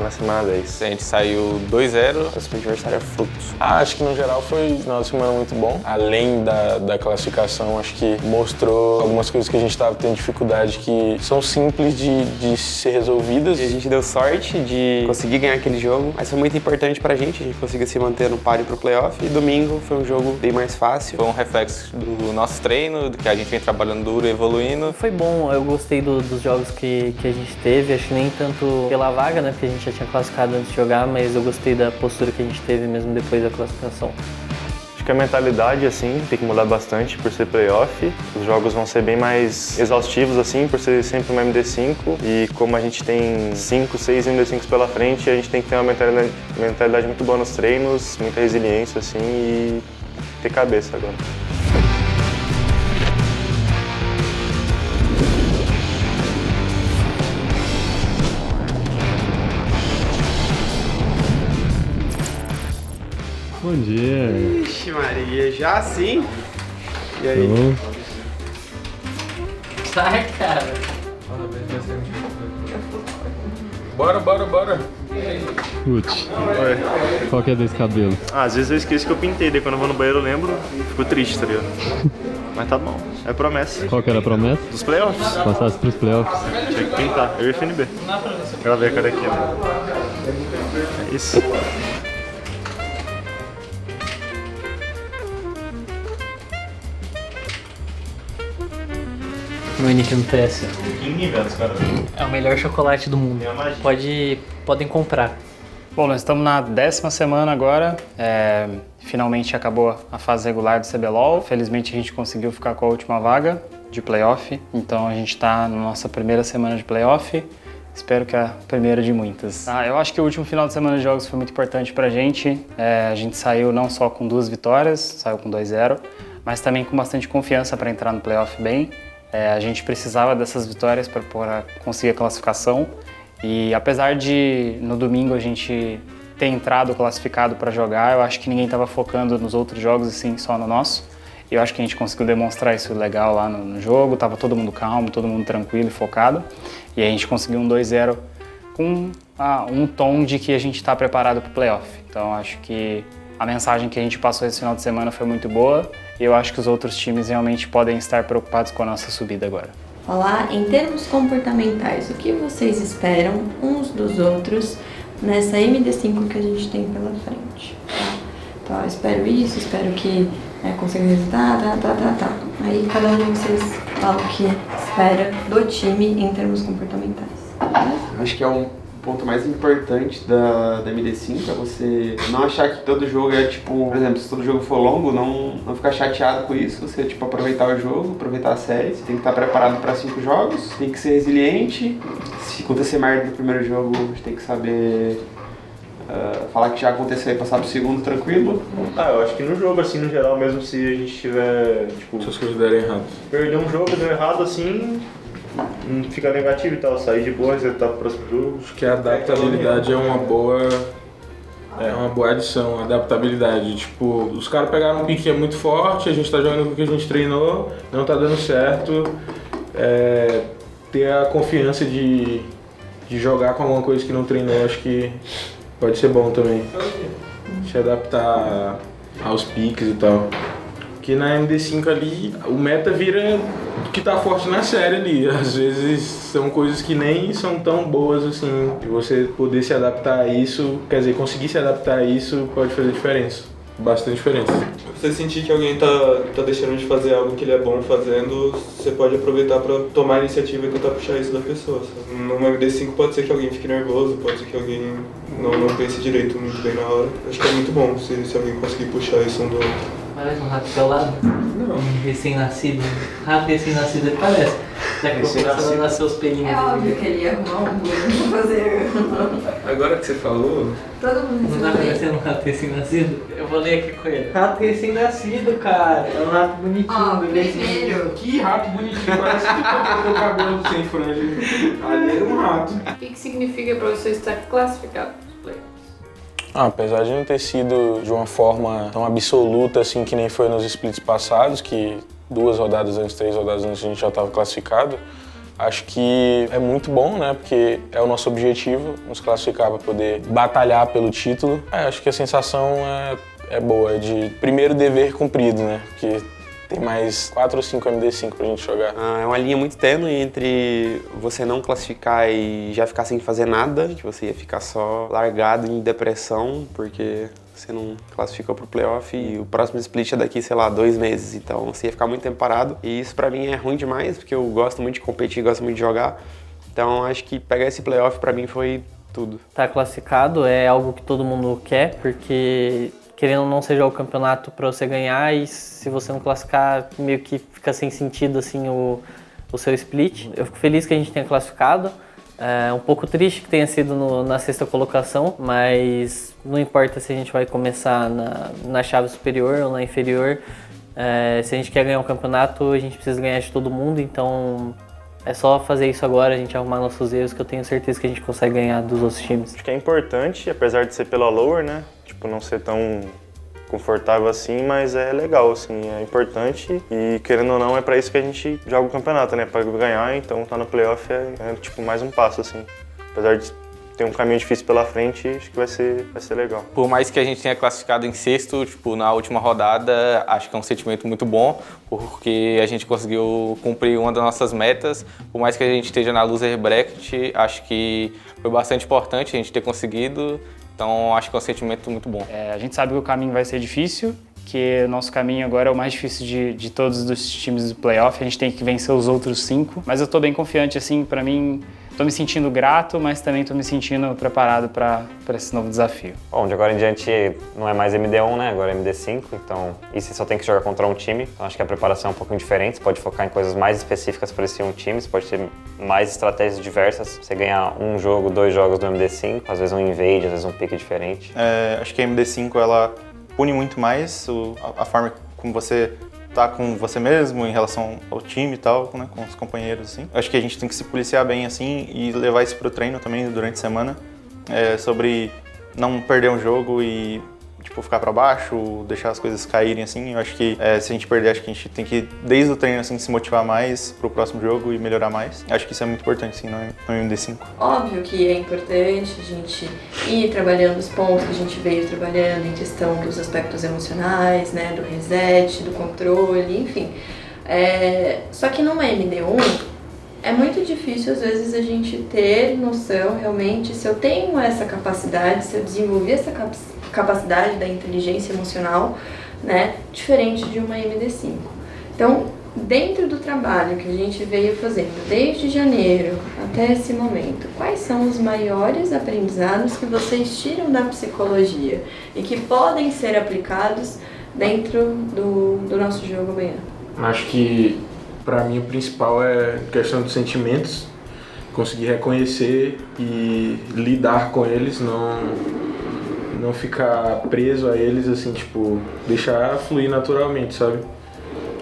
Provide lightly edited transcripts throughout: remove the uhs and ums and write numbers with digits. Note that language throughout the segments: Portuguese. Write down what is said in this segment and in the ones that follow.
Na semana 10. A gente saiu 2-0. Nosso adversário é Frutos. Acho que no geral foi um final de semana muito bom. Além da classificação, acho que mostrou algumas coisas que a gente estava tendo dificuldade que são simples de ser resolvidas. E a gente deu sorte de conseguir ganhar aquele jogo, mas foi muito importante pra gente. A gente conseguiu se manter no páreo pro playoff. E domingo foi um jogo bem mais fácil. Foi um reflexo do nosso treino, do que a gente vem trabalhando duro e evoluindo. Foi bom, eu gostei dos jogos que a gente teve. Acho que nem tanto pela vaga, né, porque a gente já tinha classificado antes de jogar, mas eu gostei da postura que a gente teve mesmo depois da classificação. Acho que a mentalidade, assim, tem que mudar bastante por ser playoff. Os jogos vão ser bem mais exaustivos, assim, por ser sempre uma MD5. E como a gente tem 5, 6 MD5s pela frente, a gente tem que ter uma mentalidade muito boa nos treinos, muita resiliência, assim, e ter cabeça agora. Bom dia. Ixi, Maria, já sim? E aí? Sai, cara. Bora. Putz. Qual que é desse cabelo? Às vezes eu esqueço que eu pintei, daí quando eu vou no banheiro eu lembro, fico triste, tá ligado? Mas tá bom, é promessa. Qual que era a promessa? Dos playoffs. Passasse pros playoffs. Tinha que pintar, eu e FNB. Gravei a cara aqui, né? É isso. Meu Nick Nutella. Cara. É o melhor chocolate do mundo. Podem comprar. Bom, nós estamos na 10ª semana agora. Finalmente acabou a fase regular do CBLOL. Felizmente a gente conseguiu ficar com a última vaga de playoff. Então a gente está na nossa primeira semana de playoff. Espero que a primeira de muitas. Eu acho que o último final de semana de jogos foi muito importante pra gente. A gente saiu não só com 2 vitórias, saiu com 2-0, mas também com bastante confiança para entrar no playoff bem. A gente precisava dessas vitórias para conseguir a classificação e apesar de no domingo a gente ter entrado classificado para jogar, eu acho que ninguém estava focando nos outros jogos e sim só no nosso. E eu acho que a gente conseguiu demonstrar isso legal lá no jogo, tava todo mundo calmo, todo mundo tranquilo e focado. E a gente conseguiu um 2-0 com um tom de que a gente está preparado para o playoff. Então acho que a mensagem que a gente passou esse final de semana foi muito boa. E eu acho que os outros times realmente podem estar preocupados com a nossa subida agora. Olá, em termos comportamentais, o que vocês esperam uns dos outros nessa MD5 que a gente tem pela frente? Tá? Então, eu espero isso, espero que consiga resultar, tá. Aí cada um de vocês fala o que espera do time em termos comportamentais. Acho que é um ponto mais importante da MD5 é você não achar que todo jogo é tipo, por exemplo, se todo jogo for longo, não ficar chateado com isso, você tipo aproveitar o jogo, aproveitar a série, você tem que estar preparado para 5 jogos, tem que ser resiliente, se acontecer merda no primeiro jogo, a gente tem que saber falar que já aconteceu e passar pro segundo tranquilo. Eu acho que no jogo, assim, no geral, mesmo se a gente tiver, tipo, Se as coisas derem errado. perder um jogo, deu errado, assim, não fica negativo e tal, sair de boa, resetar pro próximo jogo. Acho que a adaptabilidade é uma boa adição, a adaptabilidade. Tipo, os caras pegaram um pique que é muito forte, a gente tá jogando com o que a gente treinou, não tá dando certo. Ter a confiança de jogar com alguma coisa que não treinou, acho que pode ser bom também. Se adaptar aos piques e tal. Porque na MD5 ali, o meta vira que tá forte na série ali. Às vezes são coisas que nem são tão boas assim. E você poder se adaptar a isso, quer dizer, conseguir se adaptar a isso pode fazer diferença. Bastante diferença. Você sentir que alguém tá deixando de fazer algo que ele é bom fazendo, você pode aproveitar para tomar a iniciativa e tentar puxar isso da pessoa. Sabe? Numa MD5 pode ser que alguém fique nervoso, pode ser que alguém não pense direito muito bem na hora. Acho que é muito bom se alguém conseguir puxar isso um do outro. Parece um rato pelado? Não. Recém-nascido. Rato recém-nascido ele parece. Já que começando a nascer os pelinhos. É óbvio que ele ia arrumar um bullying pra fazer. Agora que você falou... Todo mundo Não tá parecendo um rato recém-nascido? Eu vou ler aqui com ele. Rato recém-nascido, cara. É um rato bonitinho. Primeiro. Que rato bonitinho, parece que tá com o cabelo sem franja. Ali era um rato. O que significa para você estar classificado nos playoffs? Apesar de não ter sido de uma forma tão absoluta assim que nem foi nos splits passados, que 2 rodadas antes, 3 rodadas antes a gente já estava classificado. Acho que é muito bom, né? Porque é o nosso objetivo, nos classificar para poder batalhar pelo título. Acho que a sensação é boa, é de primeiro dever cumprido, né? Porque tem mais 4 ou 5 MD5 pra gente jogar. É uma linha muito tênue entre você não classificar e já ficar sem fazer nada, que você ia ficar só largado em depressão, porque você não classificou pro playoff e o próximo split é daqui, sei lá, 2 meses, então você ia ficar muito tempo parado. E isso pra mim é ruim demais, porque eu gosto muito de competir, gosto muito de jogar. Então acho que pegar esse playoff pra mim foi tudo. Tá classificado é algo que todo mundo quer, porque querendo ou não seja o campeonato para você ganhar, e se você não classificar, meio que fica sem sentido assim o seu split. Eu fico feliz que a gente tenha classificado. É um pouco triste que tenha sido na 6ª colocação, mas não importa se a gente vai começar na chave superior ou na inferior. Se a gente quer ganhar o campeonato, a gente precisa ganhar de todo mundo, então é só fazer isso agora, a gente arrumar nossos erros, que eu tenho certeza que a gente consegue ganhar dos outros times. Acho que é importante, apesar de ser pela lower, né? Tipo, não ser tão confortável assim, mas é legal, assim, é importante e querendo ou não é pra isso que a gente joga o campeonato, né? Pra ganhar, então tá no playoff é tipo mais um passo, assim. Apesar de ter um caminho difícil pela frente, acho que vai ser legal. Por mais que a gente tenha classificado em 6º, tipo, na última rodada, acho que é um sentimento muito bom, porque a gente conseguiu cumprir uma das nossas metas. Por mais que a gente esteja na loser bracket, acho que foi bastante importante a gente ter conseguido. Então, acho que é um sentimento muito bom. A gente sabe que o caminho vai ser difícil, que o nosso caminho agora é o mais difícil de todos os times do playoff. A gente tem que vencer os outros 5. Mas eu tô bem confiante, assim, pra mim, tô me sentindo grato, mas também tô me sentindo preparado para esse novo desafio. Bom, de agora em diante não é mais MD1, né? Agora é MD5, então e você só tem que jogar contra um time. Então acho que a preparação é um pouquinho diferente, você pode focar em coisas mais específicas para esse um time, você pode ter mais estratégias diversas, você ganhar um jogo, 2 jogos do MD5, às vezes um invade, às vezes um pick diferente. Acho que a MD5 ela pune muito mais a forma como você tá com você mesmo em relação ao time e tal, né, com os companheiros, assim. Acho que a gente tem que se policiar bem, assim, e levar isso pro treino também durante a semana, sobre não perder um jogo e, tipo, ficar pra baixo, deixar as coisas caírem, assim. Eu acho que se a gente perder, acho que a gente tem que, desde o treino, assim, se motivar mais pro próximo jogo e melhorar mais. Acho que isso é muito importante, assim, no MD5. Óbvio que é importante a gente ir trabalhando os pontos que a gente veio trabalhando em questão dos aspectos emocionais, né, do reset, do controle, enfim. Só que numa MD1 é muito difícil, às vezes, a gente ter noção realmente se eu tenho essa capacidade, se eu desenvolvi essa capacidade da inteligência emocional, né, diferente de uma MD5. Então, dentro do trabalho que a gente veio fazendo desde janeiro até esse momento, quais são os maiores aprendizados que vocês tiram da psicologia e que podem ser aplicados dentro do nosso jogo amanhã? Acho que, pra mim, o principal é a questão dos sentimentos, conseguir reconhecer e lidar com eles, não ficar preso a eles, assim, tipo, deixar fluir naturalmente, sabe?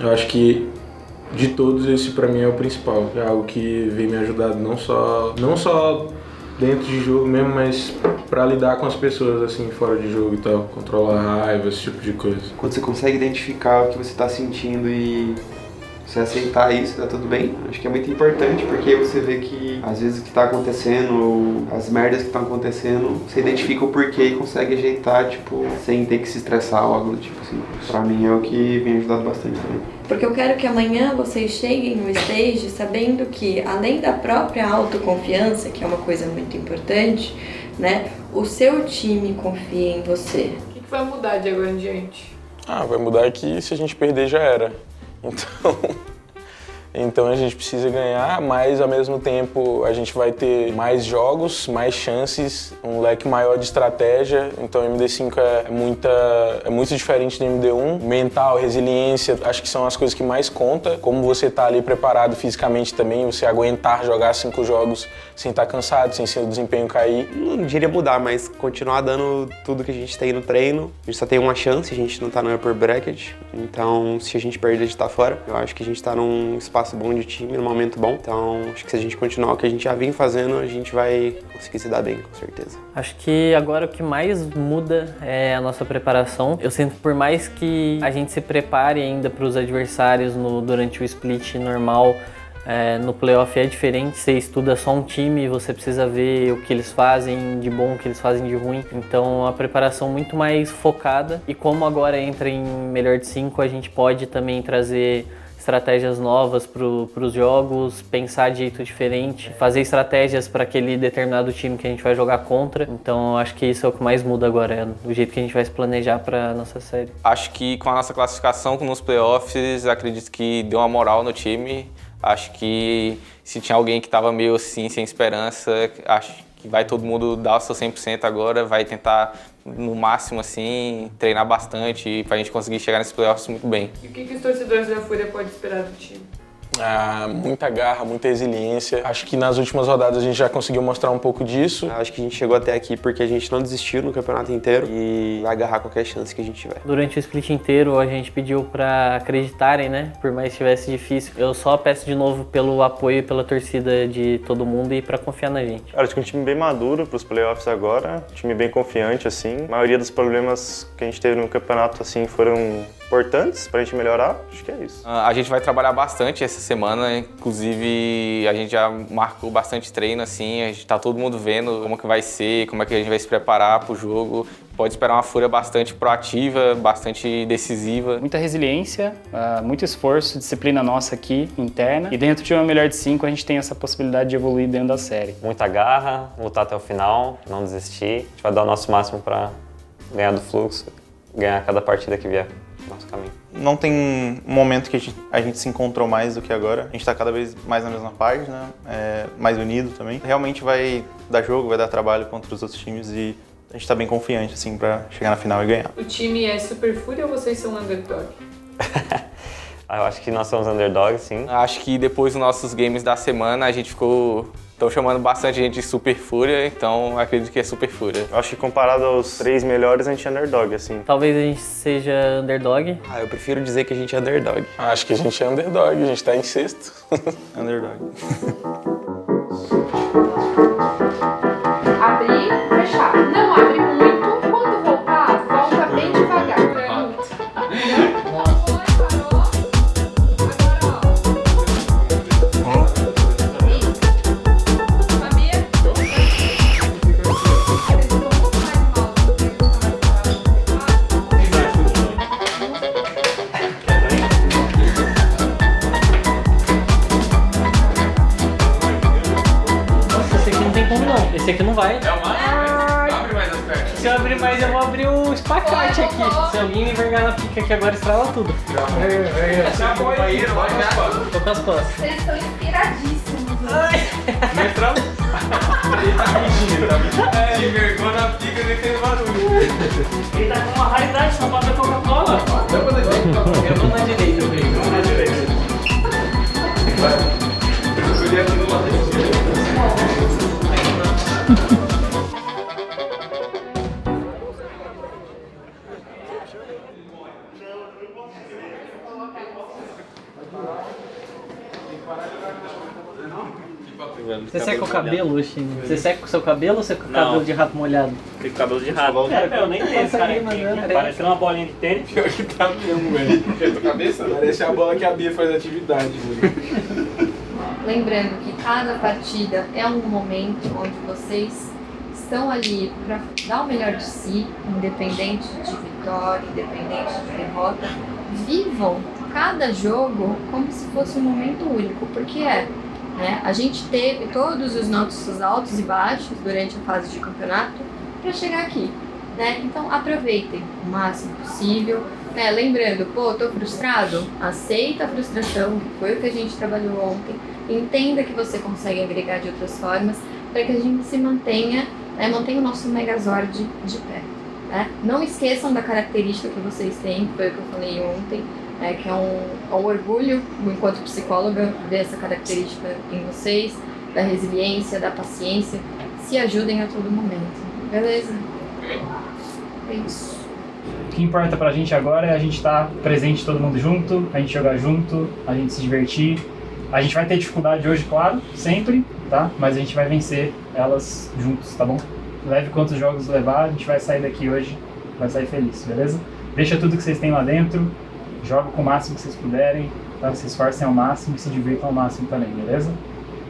Eu acho que de todos esse pra mim é o principal, é algo que vem me ajudar não só dentro de jogo mesmo, mas pra lidar com as pessoas, assim, fora de jogo e tal, controlar a raiva, esse tipo de coisa. Quando você consegue identificar o que você tá sentindo e você aceitar isso, tá tudo bem. Acho que é muito importante, porque você vê que às vezes o que tá acontecendo, as merdas que estão acontecendo, você identifica o porquê e consegue ajeitar, tipo, sem ter que se estressar ou algo do tipo assim. Pra mim é o que vem ajudando bastante também. Porque eu quero que amanhã vocês cheguem no stage sabendo que, além da própria autoconfiança, que é uma coisa muito importante, né, o seu time confia em você. O que vai mudar de agora em diante? Vai mudar que se a gente perder já era. Então a gente precisa ganhar, mas ao mesmo tempo a gente vai ter mais jogos, mais chances, um leque maior de estratégia. Então o MD5 é muito diferente do MD1. Mental, resiliência, acho que são as coisas que mais contam. Como você tá ali preparado fisicamente também, você aguentar jogar 5 jogos sem estar cansado, sem seu desempenho cair. Não diria mudar, mas continuar dando tudo que a gente tem no treino. A gente só tem uma chance, a gente não tá no upper bracket. Então se a gente perder, a gente tá fora. Eu acho que a gente tá num espaço espaço bom de time, num momento bom. Então, acho que se a gente continuar o que a gente já vem fazendo, a gente vai conseguir se dar bem, com certeza. Acho que agora o que mais muda é a nossa preparação. Eu sinto que por mais que a gente se prepare ainda para os adversários durante o split normal, no playoff é diferente, você estuda só um time, você precisa ver o que eles fazem de bom, o que eles fazem de ruim. Então a preparação muito mais focada, e como agora entra em melhor de 5, a gente pode também trazer estratégias novas para os jogos, pensar de jeito diferente, fazer estratégias para aquele determinado time que a gente vai jogar contra. Então acho que isso é o que mais muda agora, o jeito que a gente vai se planejar para a nossa série. Acho que com a nossa classificação nos playoffs, acredito que deu uma moral no time. Acho que se tinha alguém que estava meio assim, sem esperança, acho que vai todo mundo dar o seu 100% agora, vai tentar no máximo assim, treinar bastante para a gente conseguir chegar nesses playoffs muito bem. E o que os torcedores da Fúria podem esperar do time? Muita garra, muita resiliência. Acho que nas últimas rodadas a gente já conseguiu mostrar um pouco disso. Acho que a gente chegou até aqui porque a gente não desistiu no campeonato inteiro e vai agarrar qualquer chance que a gente tiver. Durante o split inteiro a gente pediu para acreditarem, né? Por mais que estivesse difícil. Eu só peço de novo pelo apoio e pela torcida de todo mundo e para confiar na gente. Acho que um time bem maduro para os playoffs agora, um time bem confiante assim. A maioria dos problemas que a gente teve no campeonato assim foram importantes pra gente melhorar, acho que é isso. A gente vai trabalhar bastante essa semana, inclusive a gente já marcou bastante treino, assim, a gente tá todo mundo vendo como que vai ser, como é que a gente vai se preparar pro jogo. Pode esperar uma Fúria bastante proativa, bastante decisiva. Muita resiliência, muito esforço, disciplina nossa aqui, interna. E dentro de uma melhor de 5 a gente tem essa possibilidade de evoluir dentro da série. Muita garra, lutar até o final, não desistir. A gente vai dar o nosso máximo pra ganhar do Fluxo, ganhar cada partida que vier. Nosso caminho. Não tem um momento que a gente se encontrou mais do que agora. A gente está cada vez mais na mesma página, mais unido também. Realmente vai dar jogo, vai dar trabalho contra os outros times e a gente está bem confiante assim, para chegar na final e ganhar. O time é Super Fúria ou vocês são underdog? Eu acho que nós somos underdog, sim. Acho que depois dos nossos games da semana a gente ficou... Estão chamando bastante gente de Super Fúria, então acredito que é Super Fúria. Eu acho que comparado aos 3 melhores, a gente é underdog, assim. Talvez a gente seja underdog. Eu prefiro dizer que a gente é underdog. Acho que a gente é underdog, a gente tá em sexto. Underdog. Abrir, fechar. Não abre muito, quando voltar, volta bem devagar. Esse aqui não vai. É o máximo, abre mais as pernas. Se eu abrir mais, eu vou abrir o espacate aqui. Se alguém me envergar na pica aqui agora, estrala tudo. Essa é a banheira, vai nas costas. Tô com as costas. Vocês estão inspiradíssimos. Não entramos? Ele tá mentindo, tá mentindo. Se envergou na pica, ele fez barulho. Ele tá com uma raridade, só pode Coca-Cola. Eu vou na direita, eu venho. Vamos na direita. Eu podia ter no lado direito. Você seca o cabelo, Luxinho? Você seca o seu cabelo ou seca o cabelo de rato molhado? Fica o cabelo de rato. Eu nem tenho esse cara aqui. Parece uma bolinha de tênis. Pior que tá mesmo, velho. Tua cabeça? Parece a bola que a Bia faz atividade, velho. Lembrando que cada partida é um momento onde vocês estão ali para dar o melhor de si, independente de vitória, independente de derrota. Vivam cada jogo como se fosse um momento único, porque né? A gente teve todos os nossos altos e baixos durante a fase de campeonato para chegar aqui, né? Então aproveitem o máximo possível, né? Lembrando, tô frustrado? Aceita a frustração, que foi o que a gente trabalhou ontem. Entenda que você consegue agregar de outras formas para que a gente se mantenha, né? Mantenha o nosso Megazord de pé, né? Não esqueçam da característica que vocês têm, que foi o que eu falei ontem, que é um orgulho, enquanto psicóloga, ver essa característica em vocês, da resiliência, da paciência. Se ajudem a todo momento, beleza? É isso. O que importa pra gente agora é a gente estar presente todo mundo junto, a gente jogar junto, a gente se divertir A gente vai ter dificuldade hoje, claro, sempre, tá? Mas a gente vai vencer elas juntos, tá bom? Leve quantos jogos levar, a gente vai sair daqui hoje, vai sair feliz, beleza? Deixa tudo que vocês têm lá dentro, joga com o máximo que vocês puderem, tá? Se esforcem ao máximo e se divirtam ao máximo também, beleza?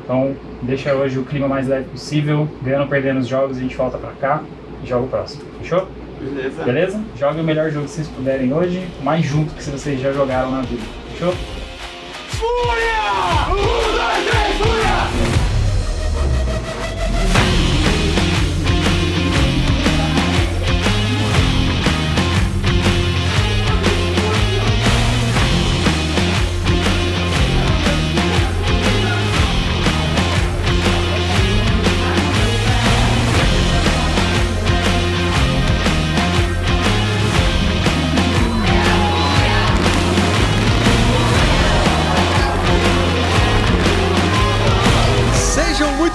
Então, deixa hoje o clima mais leve possível, ganhando ou perdendo os jogos, a gente volta pra cá e joga o próximo, fechou? Beleza. Beleza? Jogue o melhor jogo que vocês puderem hoje, mais junto que vocês já jogaram na vida, fechou? Fúria! 1, 2, 3, Fúria!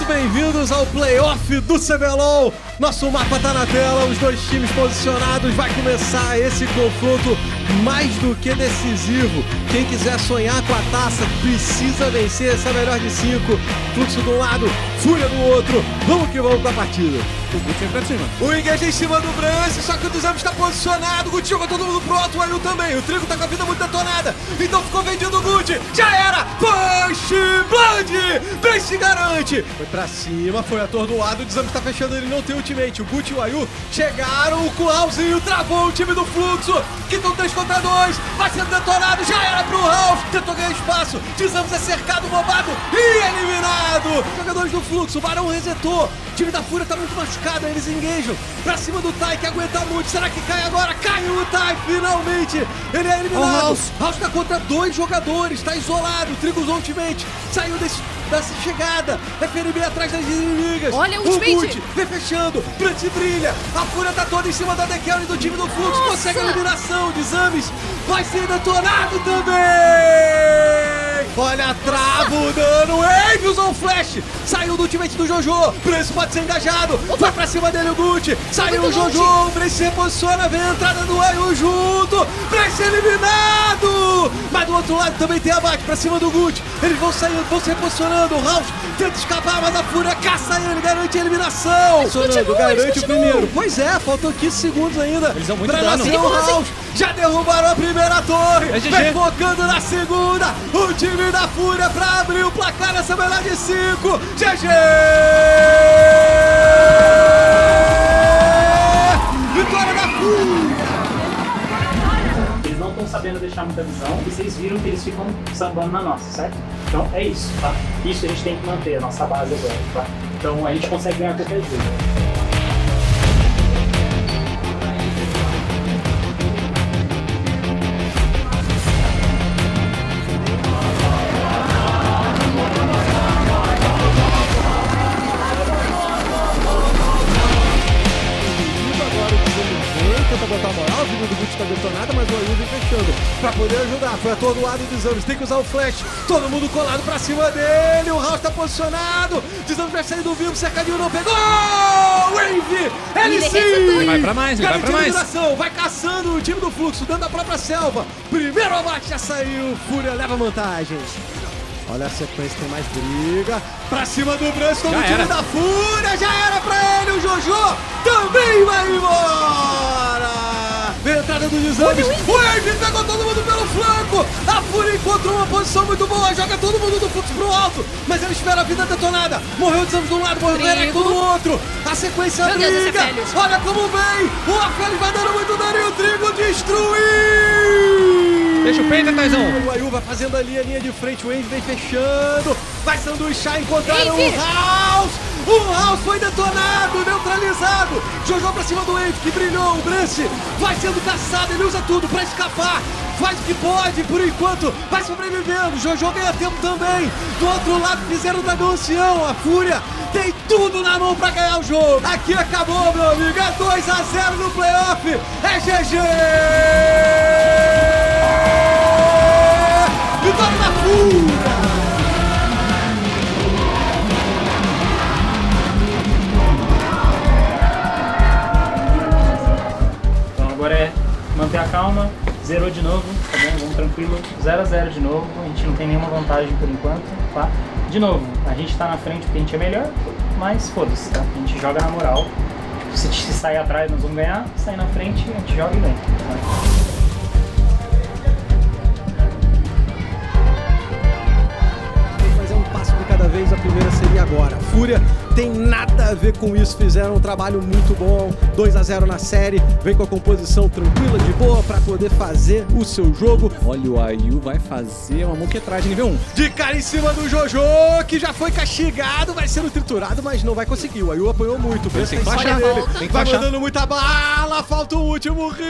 Bem-vindos ao playoff do CBLOL. Nosso mapa tá na tela, os dois times posicionados. Vai começar esse confronto mais do que decisivo. Quem quiser sonhar com a taça precisa vencer essa melhor de 5. Fluxo de um lado, Fúria do outro. Vamos que vamos pra partida. O Gucci pra cima. O engage em cima do Brance, só que o Desame está posicionado. O Gucci jogou todo mundo pro alto, o Ayu também. O Trigo tá com a vida muito detonada. Então ficou vendido o Gucci. Já era! Push Blood! Brance garante. Foi pra cima, foi atordoado. O Desame está fechando, ele não tem ultimate. O Gucci e o Ayu chegaram. O Kuralzinho travou o time do Fluxo. Que estão 3 contra 2. Vai sendo detonado. Já era pro Ralph. Tentou ganhar espaço. Desame é cercado, roubado e eliminado. Jogadores do Fluxo. O Barão resetou. O time da Fúria tá muito machucado. Eles engajam pra cima do Tai, que aguenta muito. Será que cai agora? Caiu o Tai, finalmente. Ele é eliminado. House tá contra 2 jogadores. Tá isolado. Trigo usou ultimate. Saiu dessa chegada. FNB atrás das inimigas. Olha o ultimate. Gucci vem fechando. Brant brilha. A Fúria tá toda em cima da AD Carry do time do Fluxo. Nossa. Consegue a eliminação. Desames vai ser detonado também. Olha, trava o dano. Wave usou o flash. Saiu do ultimate do Jojo. Brance pode ser engajado. Vai pra cima dele o Gucci. Saiu o Jojo. O Brance se reposiciona. Vem a entrada do Ayu junto. Brance eliminado. Mas do outro lado também tem abate pra cima do Gucci. Eles vão saindo, vão se reposicionando. O House tenta escapar, mas a Fúria caça ele. Garante a eliminação. Garante o primeiro. Pois é, faltam 15 segundos ainda. Eles dão muito dano. House. Já derrubaram a primeira torre. Vem focando na segunda. O time da Fúria pra abrir o placar nessa melhor de 5. GG! Vitória da Fúria! Eles não estão sabendo deixar muita visão e vocês viram que eles ficam sambando na nossa, certo? Então é isso, tá? Isso a gente tem que manter, a nossa base agora, tá? Então a gente consegue ganhar qualquer jogo. Tenta botar moral, a vida do Gucci tá detonada, mas o Ayu vem fechando pra poder ajudar. Foi atordoado o Desames, tem que usar o flash. Todo mundo colado pra cima dele. O House tá posicionado. Desames vai sair do vivo, cercadinho não pegou. Wave! Ele sim! Vai pra mais, vai pra mais. Vai caçando o time do Fluxo dentro da própria selva. Primeiro abate já saiu. Fúria leva vantagem. Olha a sequência, tem mais briga. Pra cima do Brance, todo o time da Fúria. Já era pra ele, o Jojo também vai embora. Vem a entrada do Desames. O Wave pegou todo mundo pelo flanco. A Fúria encontrou uma posição muito boa. Joga todo mundo do Fluxo pro alto. Mas ele espera a vida detonada. Morreu o Desames de um lado, morreu o Ereco do outro. A sequência briga. Olha como vem. O Aphelios vai dando muito dano e o Trigo destruiu. Deixa o peito, Taizão. O Ayu vai fazendo ali a linha de frente, o Wave vem fechando. Vai sanduichar, encontraram o House. O House foi detonado, neutralizado. Jojo pra cima do Wave, que brilhou. O Brance vai sendo caçado, ele usa tudo pra escapar. Faz o que pode, por enquanto, vai sobrevivendo. Jojo ganha tempo também. Do outro lado fizeram o Dragão Ancião. A Fúria tem tudo na mão pra ganhar o jogo. Aqui acabou, meu amigo. É 2-0 no playoff. É GG! Vitória da Fúria! Então agora é manter a calma, zerou de novo, tá bom? Vamos tranquilo. tranquilo. 0 a 0 de novo, a gente não tem nenhuma vantagem por enquanto, tá? De novo, a gente tá na frente porque a gente é melhor, mas foda-se, tá? A gente joga na moral. Se sair atrás nós vamos ganhar, se sair na frente a gente joga e ganha. Tá? Cada vez, a primeira seria agora. Fúria tem nada a ver com isso, fizeram um trabalho muito bom, 2 a 0 na série, vem com a composição tranquila, de boa, pra poder fazer o seu jogo. Olha, o Ayu vai fazer uma moquetragem nível 1. De cara em cima do Jojo, que já foi castigado, vai sendo triturado, mas não vai conseguir. O Ayu apanhou muito, tem que baixar dele. Tem que vai baixar. mandando muita bala, falta o último hit.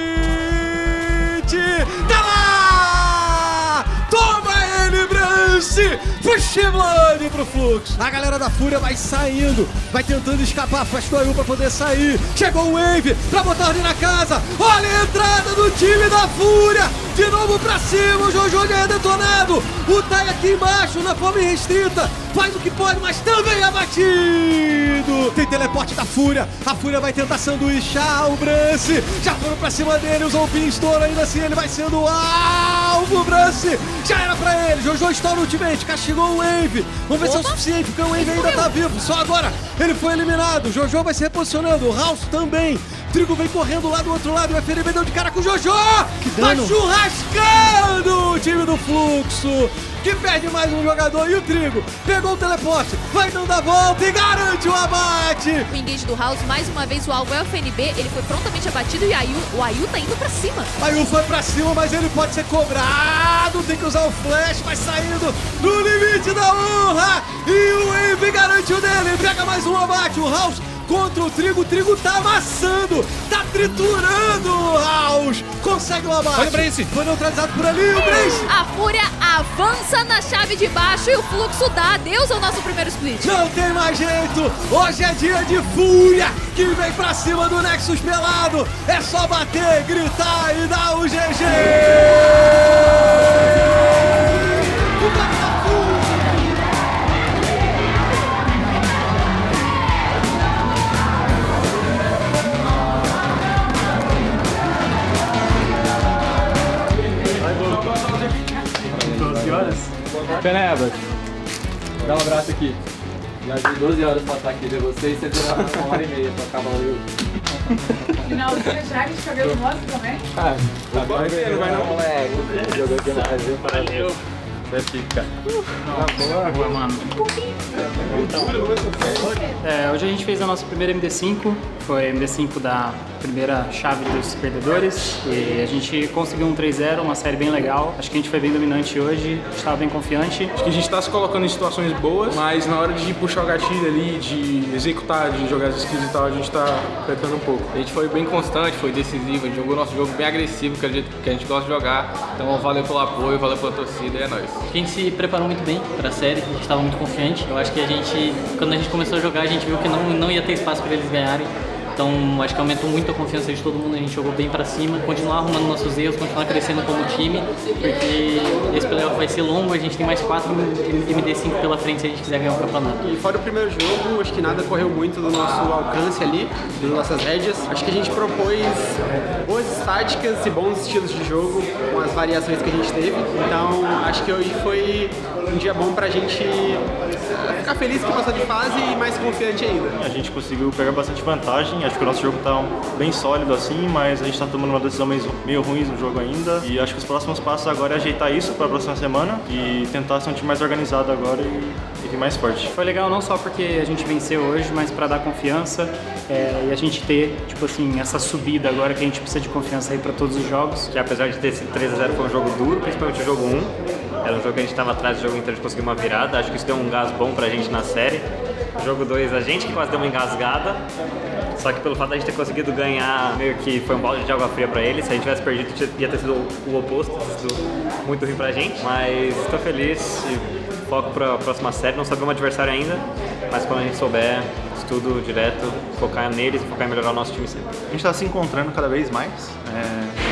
Tá lá! Toma ele, Brance! Puxa Blood pro Fluxo. A galera da Fúria vai saindo, vai tentando escapar, faz do Ayu pra poder sair. Chegou o Wave pra botar ordem na casa. Olha a entrada do time da Fúria. De novo pra cima, o Jojo já é detonado. O Tai aqui embaixo, na fome restrita. Faz o que pode, mas também é batido. Tem teleporte da Fúria. A Fúria vai tentar sanduichar o Brance. Já foram pra cima dele, usou o Pinstone. Ainda assim ele vai sendo alvo, Brance. Já era pra ele. Jojo está no ultimate, castigou o Wave. Vamos ver se é o suficiente, porque o Wave ainda tá vivo. Só agora ele foi eliminado. Jojo vai se reposicionando, o House também. Trigo vem correndo lá do outro lado, o FNB deu de cara com o Jojo! Tá churrascando o time do Fluxo, que perde mais um jogador, e o Trigo pegou o teleporte, vai dando a volta e garante o abate! O engage do House, mais uma vez o alvo é o FNB, ele foi prontamente abatido e o Ayu tá indo pra cima. Ayu foi pra cima, mas ele pode ser cobrado, tem que usar o flash, vai saindo no limite da honra, e o Wave garante o dele, pega mais um abate, o House contra o Trigo tá amassando, tá triturando o House, consegue o abate. Olha o Brace. Foi neutralizado por ali, o Brace. A Fúria avança na chave de baixo e o Fluxo dá adeus ao nosso primeiro split. Não tem mais jeito, hoje é dia de Fúria, que vem pra cima do Nexus pelado, é só bater, gritar e dar o GG. Penebas, dá um abraço aqui. Já dei 12 horas pra estar aqui ver vocês, você demora 1h30 pra acabar o jogo. Finalzinho já que cabelo nosso também. Ah, tá bem, não vai não, moleque. Jogou aqui no Brasil, valeu. Vai ficar. Tá boa, mano. Hoje a gente fez a nossa primeira MD5, foi a MD5 da primeira chave dos perdedores e a gente conseguiu um 3-0, uma série bem legal. Acho que a gente foi bem dominante hoje, a gente estava bem confiante. Acho que a gente está se colocando em situações boas, mas na hora de puxar o gatilho ali, de executar, de jogar as skills e tal, a gente está pecando um pouco. A gente foi bem constante, foi decisivo, a gente jogou nosso jogo bem agressivo, que é o jeito que a gente gosta de jogar. Então valeu pelo apoio, valeu pela torcida e é nóis. A gente se preparou muito bem para a série, a gente estava muito confiante. Eu acho que quando a gente começou a jogar, a gente viu que não ia ter espaço para eles ganharem. Então acho que aumentou muito a confiança de todo mundo, a gente jogou bem pra cima, continuar arrumando nossos erros, continuar crescendo como time, porque esse playoff vai ser longo, a gente tem mais 4 MD5 pela frente se a gente quiser ganhar o campeonato. E fora o primeiro jogo, acho que nada correu muito do nosso alcance ali, das nossas rédeas. Acho que a gente propôs boas táticas e bons estilos de jogo com as variações que a gente teve. Então acho que hoje foi um dia bom pra gente ficar feliz que passou de fase e mais confiante ainda. A gente conseguiu pegar bastante vantagem, acho que o nosso jogo tá bem sólido assim, mas a gente tá tomando uma decisão meio ruim no jogo ainda e acho que os próximos passos agora é ajeitar isso para a próxima semana e tentar ser um time mais organizado agora e vir mais forte. Foi legal não só porque a gente venceu hoje, mas para dar confiança e a gente ter, tipo assim, essa subida agora que a gente precisa de confiança aí para todos os jogos. Que apesar de ter sido 3-0 foi um jogo duro, principalmente o jogo 1. Era um jogo que a gente estava atrás do jogo inteiro de conseguir uma virada, acho que isso deu um gás bom pra gente na série. O jogo 2 a gente que quase deu uma engasgada, só que pelo fato de a gente ter conseguido ganhar, meio que foi um balde de água fria pra eles. Se a gente tivesse perdido ia ter sido o oposto, ter sido muito ruim pra gente. Mas estou feliz e foco pra próxima série, não sabemos o adversário ainda, mas quando a gente souber, estudo direto, focar neles e focar em melhorar o nosso time sempre. A gente está se encontrando cada vez mais,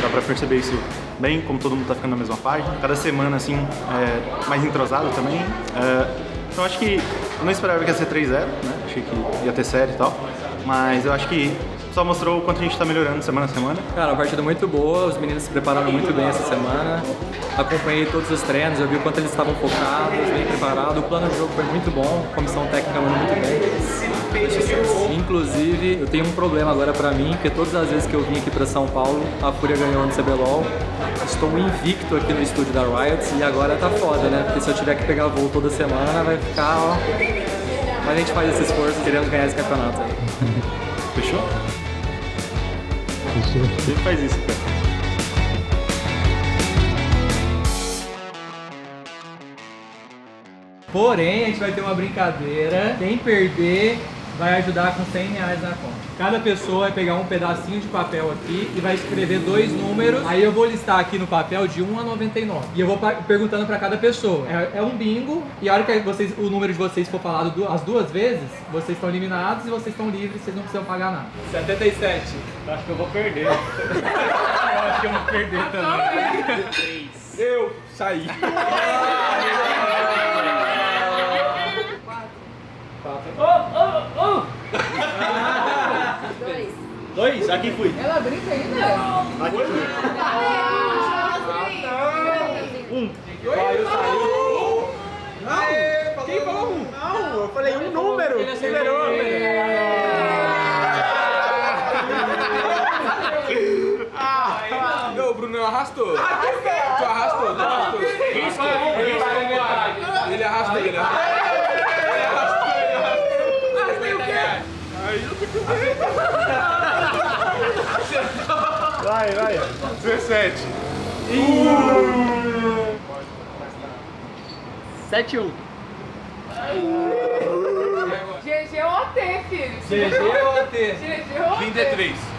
dá pra perceber isso bem, como todo mundo tá ficando na mesma página, cada semana assim, mais entrosado também. Então acho que eu não esperava que ia ser 3-0, né? Achei que ia ter série e tal, mas eu acho que só mostrou o quanto a gente tá melhorando semana a semana. Cara, uma partida muito boa, os meninos se prepararam muito bem essa semana. Acompanhei todos os treinos, eu vi o quanto eles estavam focados, bem preparados. O plano de jogo foi muito bom, a comissão técnica mandou muito bem. Inclusive, eu tenho um problema agora pra mim, porque todas as vezes que eu vim aqui pra São Paulo, a Fúria ganhou no CBLOL. Estou invicto aqui no estúdio da Riot e agora tá foda, né? Porque se eu tiver que pegar voo toda semana, vai ficar, ó... Mas a gente faz esse esforço, queremos ganhar esse campeonato. Fechou? Fechou. Sempre faz isso, cara. Porém, a gente vai ter uma brincadeira. Quem perder vai ajudar com R$100 na conta. Cada pessoa vai pegar um pedacinho de papel aqui e vai escrever 2 números. Aí eu vou listar aqui no papel de 1 a 99. E eu vou perguntando pra cada pessoa. É um bingo. E a hora que o número de vocês for falado as 2 vezes, vocês estão eliminados e vocês estão livres, vocês não precisam pagar nada. 77. Eu acho que eu vou perder. Eu acho que eu vou perder também. 3. Eu saí. 2? Aqui fui. Ela brinca ainda? Aqui fui. 1. Vai, eu saí. Não! Quem falou 1? Não, eu falei um número. Ele acelerou. Não, o Bruno arrastou. Tu arrastou, tu arrastou. Ele arrastou, ele arrastou. Vai, vai. 17. 7-1. GG ou OT, filho? GG ou OT? GG ou OT? 33.